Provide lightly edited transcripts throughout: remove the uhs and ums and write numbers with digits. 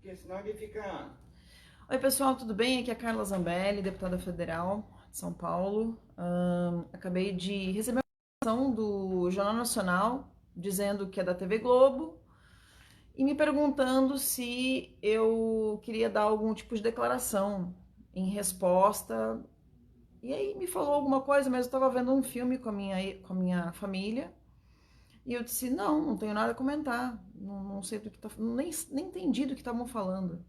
porque senão ele fica... Oi, pessoal, tudo bem? Aqui é a Carla Zambelli, deputada federal de São Paulo. Acabei de receber uma informação do Jornal Nacional dizendo que é da TV Globo e me perguntando se eu queria dar algum tipo de declaração em resposta. E aí me falou alguma coisa, mas eu estava vendo um filme com a minha família e eu disse, não tenho nada a comentar, não sei do que tá, nem entendi do que estavam falando.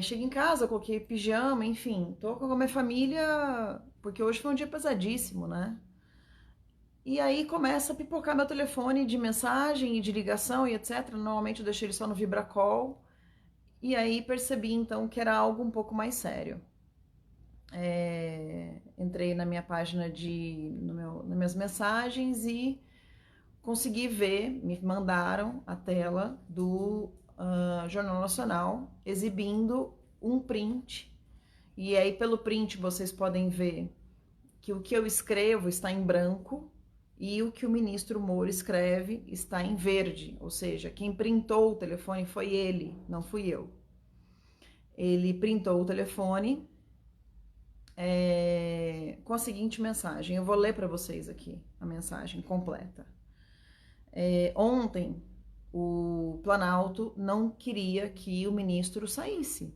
Cheguei em casa, coloquei pijama, enfim, tô com a minha família, porque hoje foi um dia pesadíssimo, né? E aí começa a pipocar meu telefone de mensagem e de ligação e etc. Normalmente eu deixei ele só no Vibracall. E aí percebi então que era algo um pouco mais sério. Entrei na minha página nas minhas mensagens e consegui ver, me mandaram a tela do Jornal Nacional exibindo um print. E aí, pelo print, vocês podem ver que o que eu escrevo está em branco e o que o ministro Moro escreve está em verde. Ou seja, quem printou o telefone foi ele, não fui eu. Ele printou o telefone com a seguinte mensagem. Eu vou ler para vocês aqui a mensagem completa. Ontem, o Planalto não queria que o ministro saísse.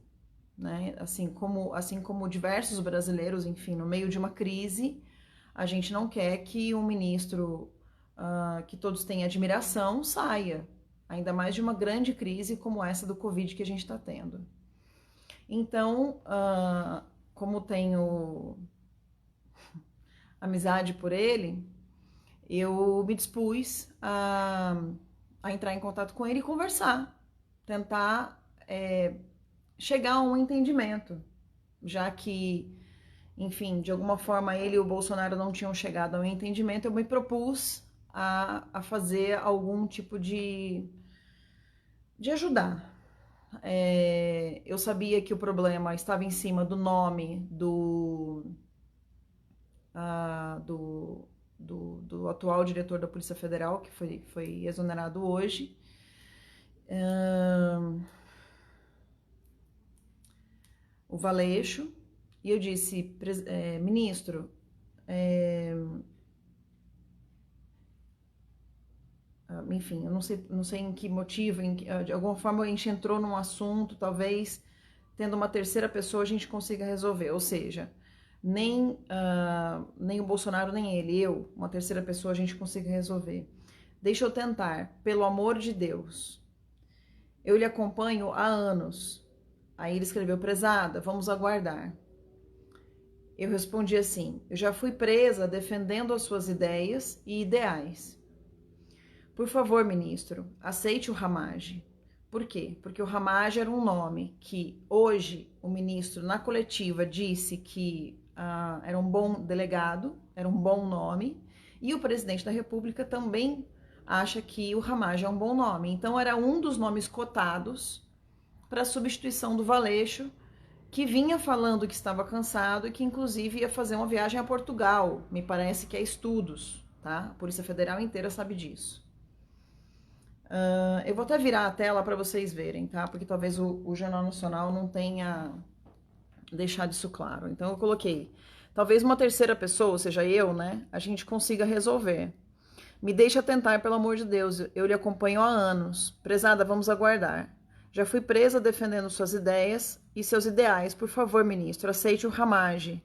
Né? Assim como diversos brasileiros, enfim, no meio de uma crise, a gente não quer que um ministro que todos têm admiração saia, ainda mais de uma grande crise como essa do Covid que a gente está tendo. Então, como tenho amizade por ele, eu me dispus a entrar em contato com ele e conversar, tentar chegar a um entendimento, já que, enfim, de alguma forma ele e o Bolsonaro não tinham chegado a um entendimento, eu me propus a fazer algum tipo de ajudar. Eu sabia que o problema estava em cima do nome do atual diretor da Polícia Federal, que foi exonerado hoje. O Valeixo, e eu disse, ministro, enfim, eu não sei em que motivo, de alguma forma a gente entrou num assunto, talvez tendo uma terceira pessoa a gente consiga resolver, ou seja, nem o Bolsonaro nem ele, uma terceira pessoa a gente consiga resolver. Deixa eu tentar, pelo amor de Deus. Eu lhe acompanho há anos. Aí ele escreveu, prezada, vamos aguardar. Eu respondi assim, eu já fui presa defendendo as suas ideias e ideais. Por favor, ministro, aceite o Ramage. Por quê? Porque o Ramage era um nome que hoje o ministro, na coletiva, disse que era um bom delegado, era um bom nome, e o presidente da República também acha que o Ramage é um bom nome. Então, era um dos nomes cotados para a substituição do Valeixo, que vinha falando que estava cansado e que, inclusive, ia fazer uma viagem a Portugal. Me parece que é estudos, tá? A Polícia Federal inteira sabe disso. Eu vou até virar a tela para vocês verem, tá? Porque talvez o Jornal Nacional não tenha deixado isso claro. Então eu coloquei, talvez uma terceira pessoa, ou seja, eu, né? A gente consiga resolver. Me deixa tentar, pelo amor de Deus. Eu lhe acompanho há anos. Prezada, vamos aguardar. Já fui presa defendendo suas ideias e seus ideais. Por favor, ministro, aceite o Ramage.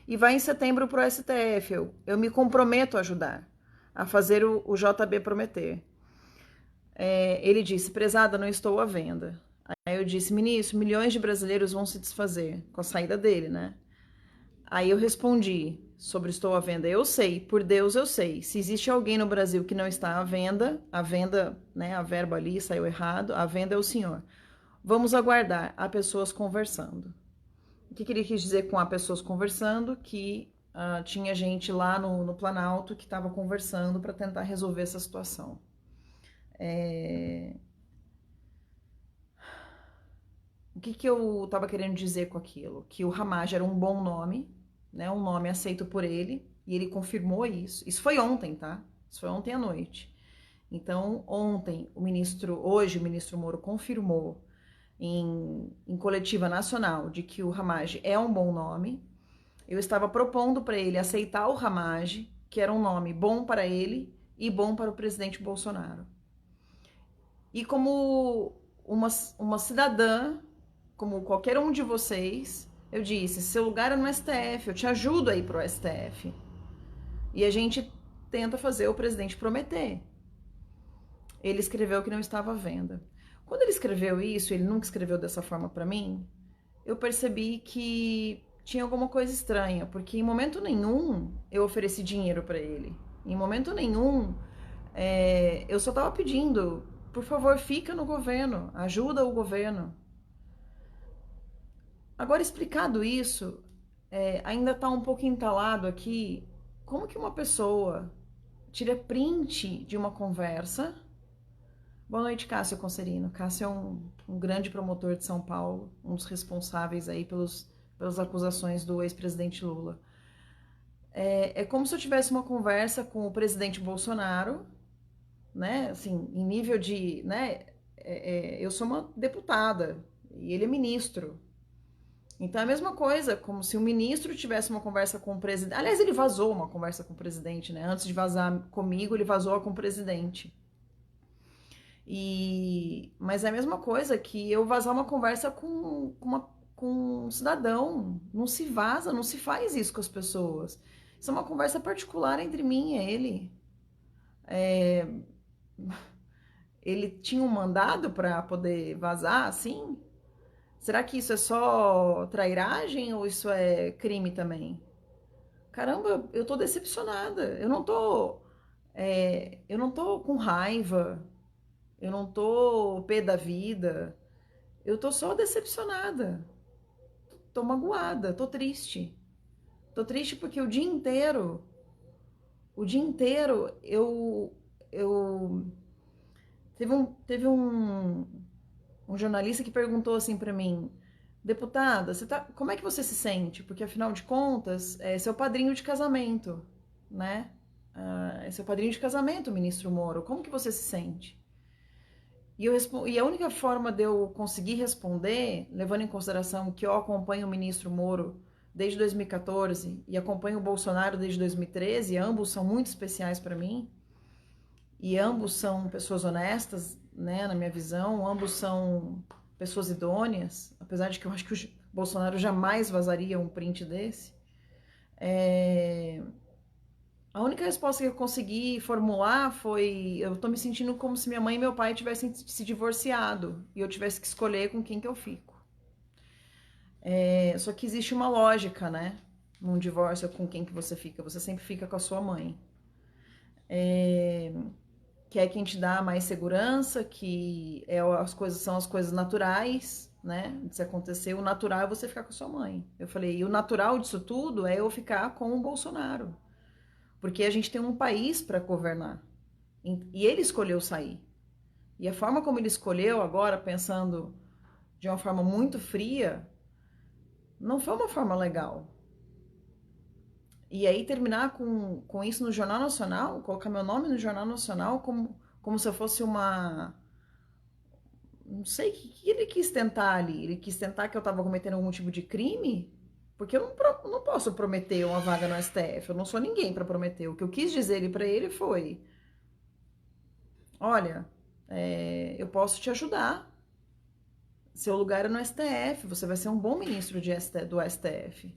E vai em setembro para o STF. Eu me comprometo a ajudar, a fazer o JB prometer. Ele disse, prezada, não estou à venda. Aí eu disse, ministro, milhões de brasileiros vão se desfazer com a saída dele, né? Aí eu respondi sobre estou à venda. Eu sei, por Deus eu sei. Se existe alguém no Brasil que não está à venda, né, a verba ali saiu errado, a venda é o senhor. Vamos aguardar, há pessoas conversando. O que ele quis dizer com há pessoas conversando? Que tinha gente lá no Planalto que estava conversando para tentar resolver essa situação. O que eu estava querendo dizer com aquilo? Que o Ramage era um bom nome, né? Um nome aceito por ele, e ele confirmou isso. Isso foi ontem, tá? Isso foi ontem à noite. Então, hoje o ministro Moro confirmou em coletiva nacional de que o Ramage é um bom nome. Eu estava propondo para ele aceitar o Ramage, que era um nome bom para ele e bom para o presidente Bolsonaro. E como uma cidadã, como qualquer um de vocês, eu disse, seu lugar é no STF, eu te ajudo a ir pro STF. E a gente tenta fazer o presidente prometer. Ele escreveu que não estava à venda. Quando ele escreveu isso, ele nunca escreveu dessa forma para mim, eu percebi que tinha alguma coisa estranha, porque em momento nenhum eu ofereci dinheiro para ele. Em momento nenhum eu só estava pedindo, por favor, fica no governo, ajuda o governo. Agora, explicado isso, ainda está um pouco entalado aqui, como que uma pessoa tira print de uma conversa. Boa noite, Cássio Concerino. Cássio é um grande promotor de São Paulo, um dos responsáveis aí pelas acusações do ex-presidente Lula. É como se eu tivesse uma conversa com o presidente Bolsonaro, né? Assim, em nível de, né? Eu sou uma deputada e ele é ministro. Então é a mesma coisa, como se o ministro tivesse uma conversa com o presidente. Aliás, ele vazou uma conversa com o presidente, né? Antes de vazar comigo, ele vazou com o presidente. Mas é a mesma coisa que eu vazar uma conversa com um cidadão. Não se vaza, não se faz isso com as pessoas. Isso é uma conversa particular entre mim e ele. Ele tinha um mandado para poder vazar, assim? Será que isso é só trairagem ou isso é crime também? Caramba, eu tô decepcionada. Eu não tô com raiva. Eu não tô pé da vida. Eu tô só decepcionada. Tô magoada, tô triste. Tô triste porque o dia inteiro eu teve um jornalista que perguntou assim pra mim, deputada, como é que você se sente? Porque afinal de contas, é seu padrinho de casamento, né? É seu padrinho de casamento, ministro Moro. Como que você se sente? E a única forma de eu conseguir responder, levando em consideração que eu acompanho o ministro Moro desde 2014 e acompanho o Bolsonaro desde 2013, e ambos são muito especiais para mim, e ambos são pessoas honestas, né, na minha visão, ambos são pessoas idôneas, apesar de que eu acho que o Bolsonaro jamais vazaria um print desse. A única resposta que eu consegui formular foi: eu tô me sentindo como se minha mãe e meu pai tivessem se divorciado e eu tivesse que escolher com quem que eu fico. Só que existe uma lógica, né? Num divórcio, com quem que você fica. Você sempre fica com a sua mãe. Que é quem te dá mais segurança, que são as coisas naturais, né? De se acontecer. O natural é você ficar com a sua mãe. Eu falei, e o natural disso tudo é eu ficar com o Bolsonaro. Porque a gente tem um país para governar. E ele escolheu sair. E a forma como ele escolheu agora, pensando de uma forma muito fria, não foi uma forma legal. E aí terminar com isso no Jornal Nacional, colocar meu nome no Jornal Nacional como se eu fosse uma... Não sei o que ele quis tentar ali. Ele quis tentar que eu estava cometendo algum tipo de crime? Porque eu não posso prometer uma vaga no STF. Eu não sou ninguém para prometer. O que eu quis dizer para ele foi: olha, eu posso te ajudar. Seu lugar é no STF. Você vai ser um bom ministro do STF.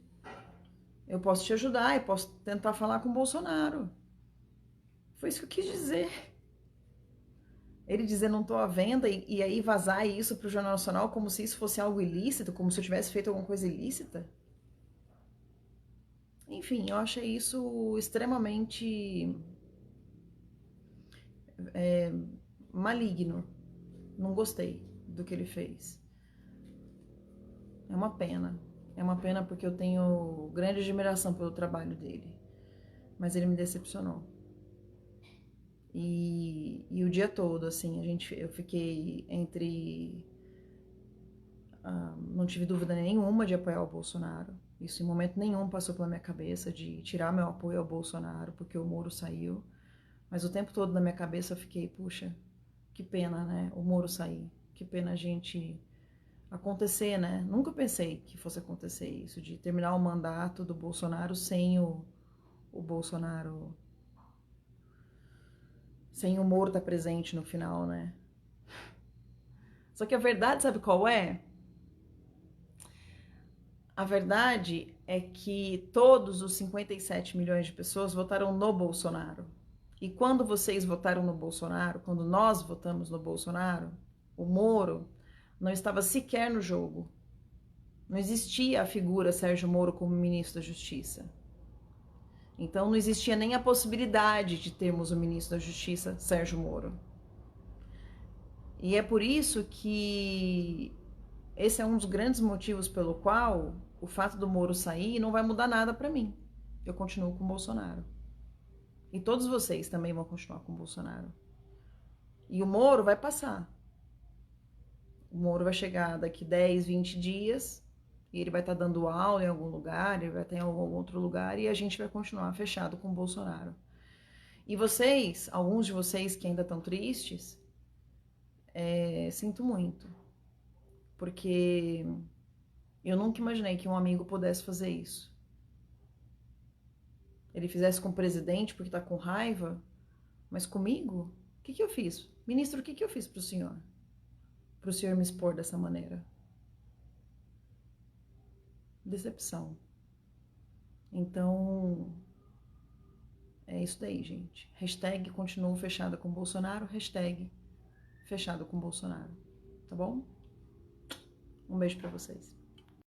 Eu posso te ajudar. Eu posso tentar falar com o Bolsonaro. Foi isso que eu quis dizer. Ele dizer não estou à venda e aí vazar isso para o Jornal Nacional como se isso fosse algo ilícito, como se eu tivesse feito alguma coisa ilícita. Enfim, eu achei isso extremamente maligno. Não gostei do que ele fez. É uma pena. É uma pena porque eu tenho grande admiração pelo trabalho dele. Mas ele me decepcionou. E o dia todo, assim, eu fiquei entre... não tive dúvida nenhuma de apoiar o Bolsonaro. Isso em momento nenhum passou pela minha cabeça de tirar meu apoio ao Bolsonaro porque o Moro saiu. Mas o tempo todo na minha cabeça eu fiquei, puxa, que pena, né? O Moro sair. Que pena a gente acontecer, né? Nunca pensei que fosse acontecer isso, de terminar o mandato do Bolsonaro sem o Bolsonaro, sem o Moro estar presente no final, né? Só que a verdade, sabe qual é? A verdade é que todos os 57 milhões de pessoas votaram no Bolsonaro. E quando vocês votaram no Bolsonaro, quando nós votamos no Bolsonaro, o Moro não estava sequer no jogo. Não existia a figura Sérgio Moro como ministro da Justiça. Então não existia nem a possibilidade de termos o ministro da Justiça, Sérgio Moro. E é por isso que esse é um dos grandes motivos pelo qual o fato do Moro sair não vai mudar nada para mim. Eu continuo com o Bolsonaro. E todos vocês também vão continuar com o Bolsonaro. E o Moro vai passar. O Moro vai chegar daqui 10, 20 dias e ele vai estar dando aula em algum lugar, ele vai estar em algum outro lugar e a gente vai continuar fechado com o Bolsonaro. E vocês, alguns de vocês que ainda estão tristes, sinto muito. Porque eu nunca imaginei que um amigo pudesse fazer isso. Ele fizesse com o presidente porque tá com raiva, mas comigo? O que eu fiz? Ministro, o que eu fiz pro senhor? Pro senhor me expor dessa maneira? Decepção. Então, é isso daí, gente. Hashtag continuo fechada com Bolsonaro, hashtag fechado com Bolsonaro. Tá bom? Um beijo pra vocês.